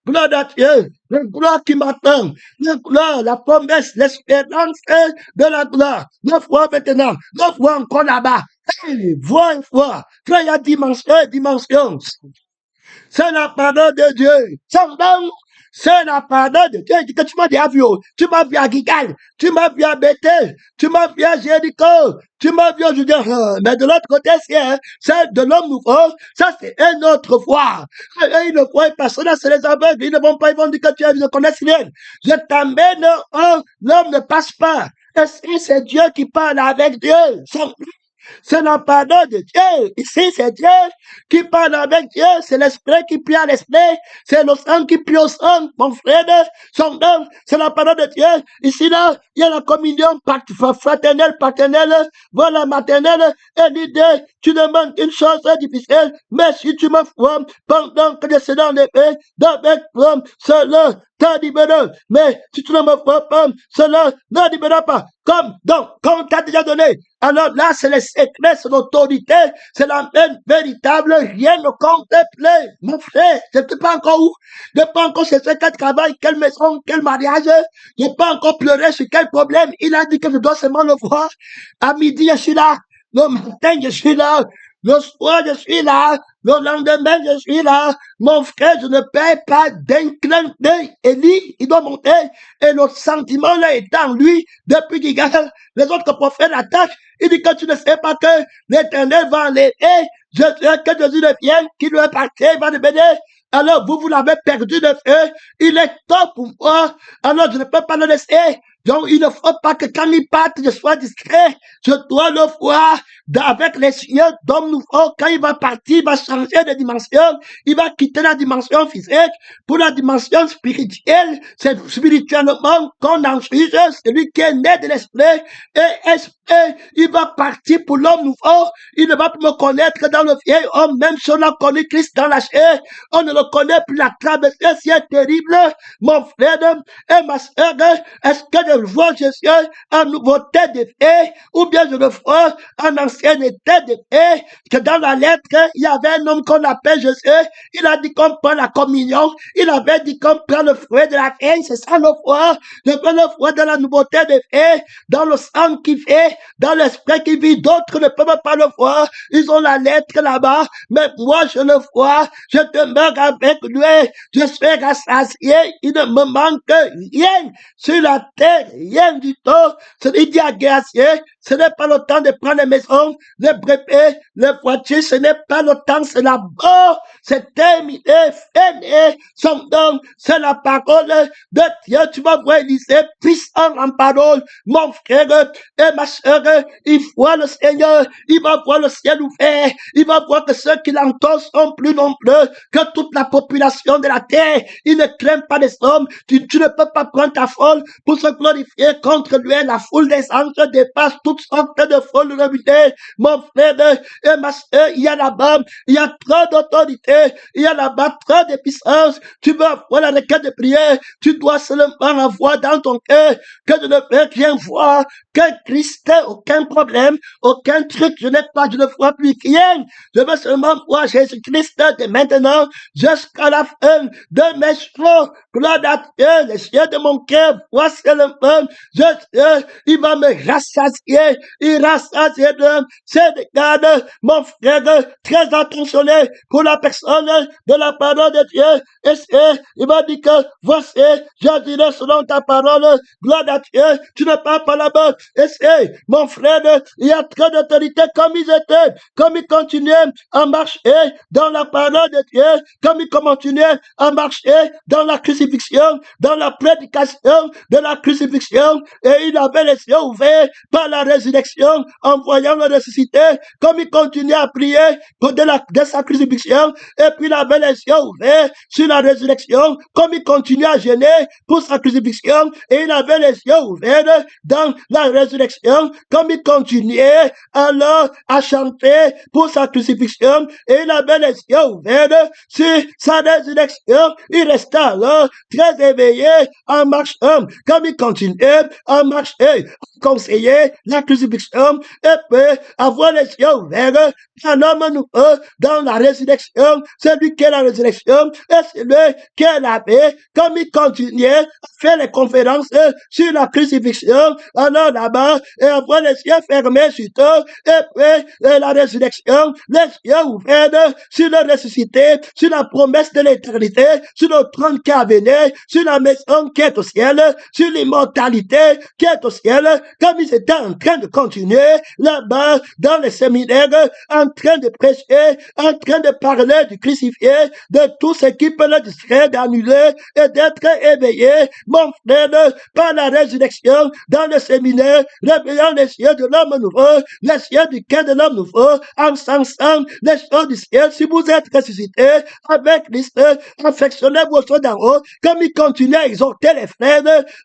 Gloire à Dieu, la gloire qui m'attend, la gloire, la promesse, l'espérance de la gloire. 9 fois maintenant, 9 fois encore là-bas. Hey, vois une fois, frère, il y a dimension. C'est la parole de Dieu. C'est la parole de Dieu. Il dit que tu m'as déjà vu, tu m'as vu à Gigal, tu m'as vu à Bethel, tu m'as vu à Jéricho, tu m'as vu au Judée. Mais de l'autre côté, c'est celle de l'homme nouveau. Ça, c'est une autre voie. Et une voie est passée là, c'est les aveugles. Ils ne vont pas, ils vont dire que tu ne connais rien. Je t'emmène, l'homme ne passe pas. Et c'est Dieu qui parle avec Dieu. C'est la parole de Dieu. Ici, c'est Dieu qui parle avec Dieu. C'est l'esprit qui prie à l'esprit. C'est le sang qui prie au sang. Mon frère, son nom, c'est la parole de Dieu. Ici, là, il y a la communion fraternelle, paternelle, voilà, maternelle. Et l'idée, tu demandes une chose difficile. Mais si tu me formes pendant que je suis dans l'épée, d'avec l'homme, cela te libérera. Mais si tu ne me formes pas, cela ne libérera pas. Comme on t'a déjà donné. Alors là, c'est le secret, c'est l'autorité, c'est la même véritable, rien ne contempler. Mon frère, je ne sais pas encore où, je n'ai pas encore cherché quel travail, quelle maison, quel mariage, je n'ai pas encore pleuré sur quel problème. Il a dit que je dois seulement le voir. À midi, je suis là. Le matin, je suis là. Le soir, je suis là. Le lendemain, je suis là. Mon frère, je ne paie pas d'un clin d'œil. Élie, il doit monter. Et le sentiment là est en lui depuis qu'il gagne. Les autres prophètes l'attaquent. Il dit que tu ne sais pas que l'Éternel va l'aider. Je sais que Jésus ne vienne, qu'il lui est parti, il va le bénir. Alors vous l'avez perdu de feu. Il est temps pour moi. Alors je ne peux pas le laisser. Donc, il ne faut pas que quand il parte, je sois discret. Je dois le voir avec les yeux d'homme nouveau. Quand il va partir, il va changer de dimension. Il va quitter la dimension physique pour la dimension spirituelle. C'est spirituellement qu'on en juge celui qui est né de l'esprit. Et il va partir pour l'homme nouveau. Il ne va plus me connaître dans le vieil homme. Même si on a connu Christ dans la chair, on ne le connaît plus. La traversée, c'est terrible. Mon frère et ma soeur, est-ce que je vois Jésus en nouveauté de paix, ou bien je le vois en ancienneté de paix, que dans la lettre, il y avait un homme qu'on appelle Jésus, il a dit qu'on prend la communion, il avait dit qu'on prend le fruit de la paix, c'est ça le voir, je veux le voir dans la nouveauté de paix, dans le sang qui fait, dans l'esprit qui vit, d'autres ne peuvent pas le voir, ils ont la lettre là-bas, mais moi je le vois, je demeure avec lui, je suis rassasié, il ne me manque rien sur la terre, rien du tout. Il dit à Gracier, ce n'est pas le temps de prendre les maisons, les brevets, les voitures, ce n'est pas le temps, c'est la mort, c'est terminé, fini, son nom, c'est la parole de Dieu. Tu vas voir Élisée, puissant en parole, mon frère et ma soeur, il voit le Seigneur, il va voir le ciel ouvert, il va voir que ceux qui l'entendent sont plus nombreux que toute la population de la terre. Il ne craint pas les hommes, tu ne peux pas prendre ta folle pour se glorifier contre lui. La foule des anges dépasse toutes sortes de folles rebutés. Mon frère et ma soeur, il y a là-bas, il y a trop d'autorité, il y a là-bas trop de puissance. Tu veux avoir la requête de prière, tu dois seulement avoir dans ton cœur que je ne veux rien voir, que Christ, aucun problème, aucun truc, je ne vois plus rien. Je veux seulement voir Jésus-Christ de maintenant jusqu'à la fin de mes jours. Gloire à Dieu, les yeux de mon cœur, vois seulement femme, il va me rassasier, il rassasier de ses gardes, mon frère, très attentionné pour la personne de la parole de Dieu. Et il m'a dit que voici, j'agirai selon ta parole, gloire à Dieu, tu ne parles pas là-bas. Et mon frère, il y a trop d'autorité comme ils étaient, comme ils continuaient à marcher dans la parole de Dieu, comme ils continuaient à marcher dans la crucifixion, dans la prédication de la crucifixion, et il avait les yeux ouverts par la résurrection en voyant le ressuscité, comme il continuait à prier de sa crucifixion, et puis il avait les yeux ouverts sur la résurrection, comme il continuait à gêner pour sa crucifixion, et il avait les yeux ouverts dans la résurrection, comme il continuait alors à chanter pour sa crucifixion, et il avait les yeux ouverts sur sa résurrection, il restait alors très éveillé en marchant, comme il continuait à marcher, conseiller la crucifixion, et peut avoir les yeux ouverts, un homme nouveau dans la résurrection, celui qui est la résurrection, et celui qui est la paix, comme il continuait à faire les conférences sur la crucifixion, alors là-bas, et avoir les yeux fermés sur tout, et puis la résurrection, les yeux ouverts sur le ressuscité, sur la promesse de l'éternité, sur le trône qui a venu, sur la maison qui est au ciel, sur l'immortalité qui est au ciel, comme ils étaient en train de continuer là-bas dans les séminaires, en train de prêcher, en train de parler du crucifié, de tout ce qui peut le distraire, d'annuler et d'être éveillé, mon frère, par la résurrection dans le séminaire, réveillant les yeux de l'homme nouveau, les yeux du cœur de l'homme nouveau, en sensant les choses du ciel. Si vous êtes ressuscité avec Christ, affectionnez vos choses d'en haut, comme il continue à exhorter les frères,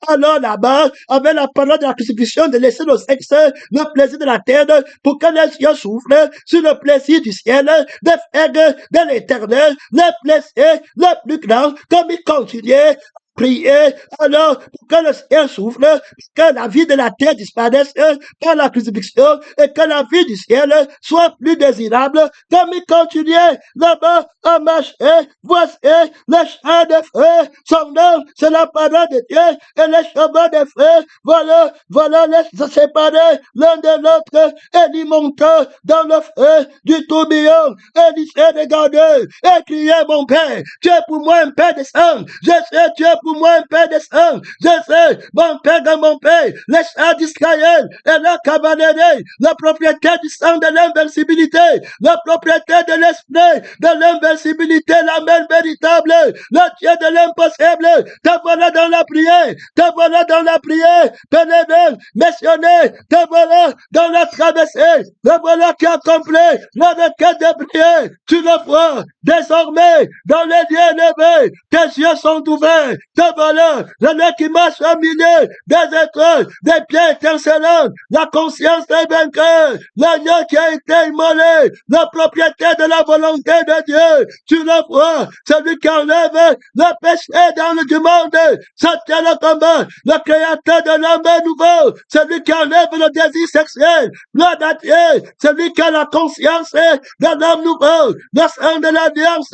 alors là-bas, avec la parole de la crucifixion, de laisser le sexe, le plaisir de la terre, pour que les yeux soufflent sur le plaisir du ciel, des frères de l'éternel, les plaisirs les plus grands, comme il continuait prier alors pour que le ciel souffle, que la vie de la terre disparaisse par la crucifixion et que la vie du ciel soit plus désirable, comme il continuait là-bas à marcher. Voici le champ de feu, son nom c'est la parole de Dieu, et les chemins de feu, voilà les séparer l'un de l'autre, et il monte dans le feu du tourbillon, et il s'est regardé et criait, mon Père, tu es pour moi un Père de sang, je sais, tu es pour moi un Père de sang, je sais, mon Père, les chants d'Israël et la cavalerie, la propriété du sang de l'invincibilité, la propriété de l'esprit de l'invincibilité, la main véritable, le Dieu de l'impossible, te voilà dans la prière, te voilà dans la prière, pénétré, missionnaire, te voilà dans la traversée, te voilà qui accomplit la requête de prière, tu le vois désormais dans les lieux élevés, tes yeux sont ouverts, te voilà, le qui marche au milieu des étoiles, des pieds étincelants, la conscience des vainqueurs, l'agneau qui a été immolé, la propriété de la volonté de Dieu, tu le vois, celui qui enlève le péché dans le monde, c'était le combat, le créateur de l'homme nouveau, celui qui enlève le désir sexuel, gloire à Dieu, celui qui a la conscience de l'homme nouveau, le sang de l'alliance,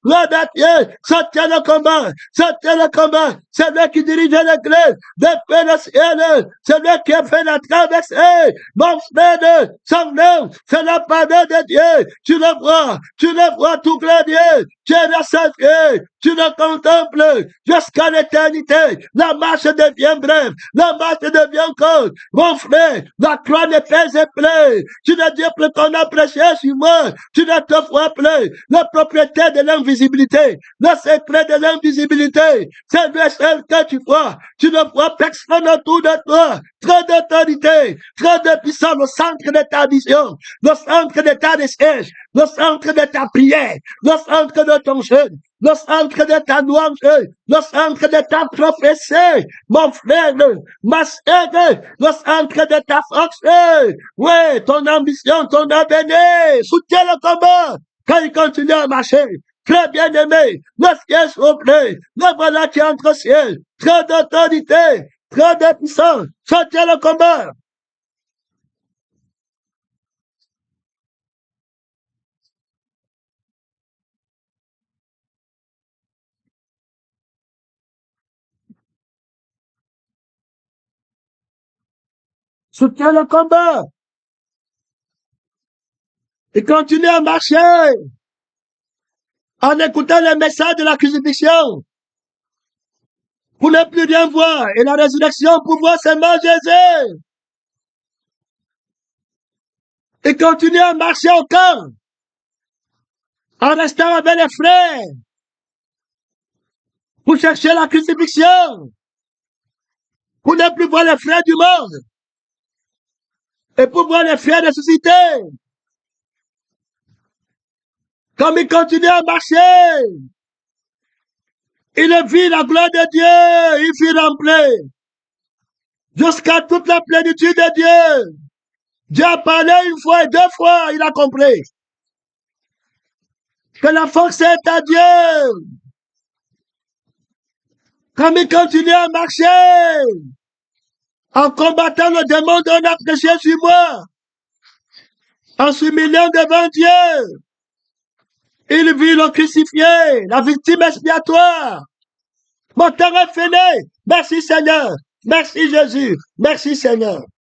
gloire à Dieu, c'était le combat, c'est lui qui dirigeait l'église, depuis le ciel, c'est lui qui a fait la traversée, mon frère, son nom, c'est la parole de Dieu, tu le vois tout glorieux, tu es rassasié, tu le contemples jusqu'à l'éternité, la marche devient brève, la marche devient courte, mon frère, la croix ne pèse plus, tu ne dis plus qu'on a prêché sur moi, tu ne te vois plus, la propriété de l'invisibilité, le secret de l'invisibilité, c'est le seul que tu vois, tu ne vois personne autour de toi, trop d'autorité, trop de puissance, le centre de ta vision, le centre de ta recherche, le centre de ta prière, le centre de ton jeûne, le centre de ta louange, le centre de ta prophétie, mon frère, ma sœur, le centre de ta force, oui, ton ambition, ton avenir, soutiens le combat, quand il continue à marcher, très bien aimé, le ciel s'ouvre, le voilà qui entre au ciel, trop d'autorité, trop de puissance, soutiens le combat. soutient le combat. Il continue à marcher en écoutant les messages de la crucifixion pour ne plus rien voir. Et la résurrection pour voir seulement Jésus. Il continue à marcher au camp en restant avec les frères pour chercher la crucifixion, pour ne plus voir les frères du monde et pour voir les frères ressuscités. Comme il continue à marcher, il vit la gloire de Dieu, il fut rempli jusqu'à toute la plénitude de Dieu. Dieu a parlé une fois et deux fois, il a compris que la force est à Dieu. Comme il continue à marcher, en combattant le démon de notre péché sur moi, en s'humiliant devant Dieu, il vit le crucifié, la victime expiatoire. Mon temps est fini. Merci Seigneur. Merci Jésus. Merci Seigneur.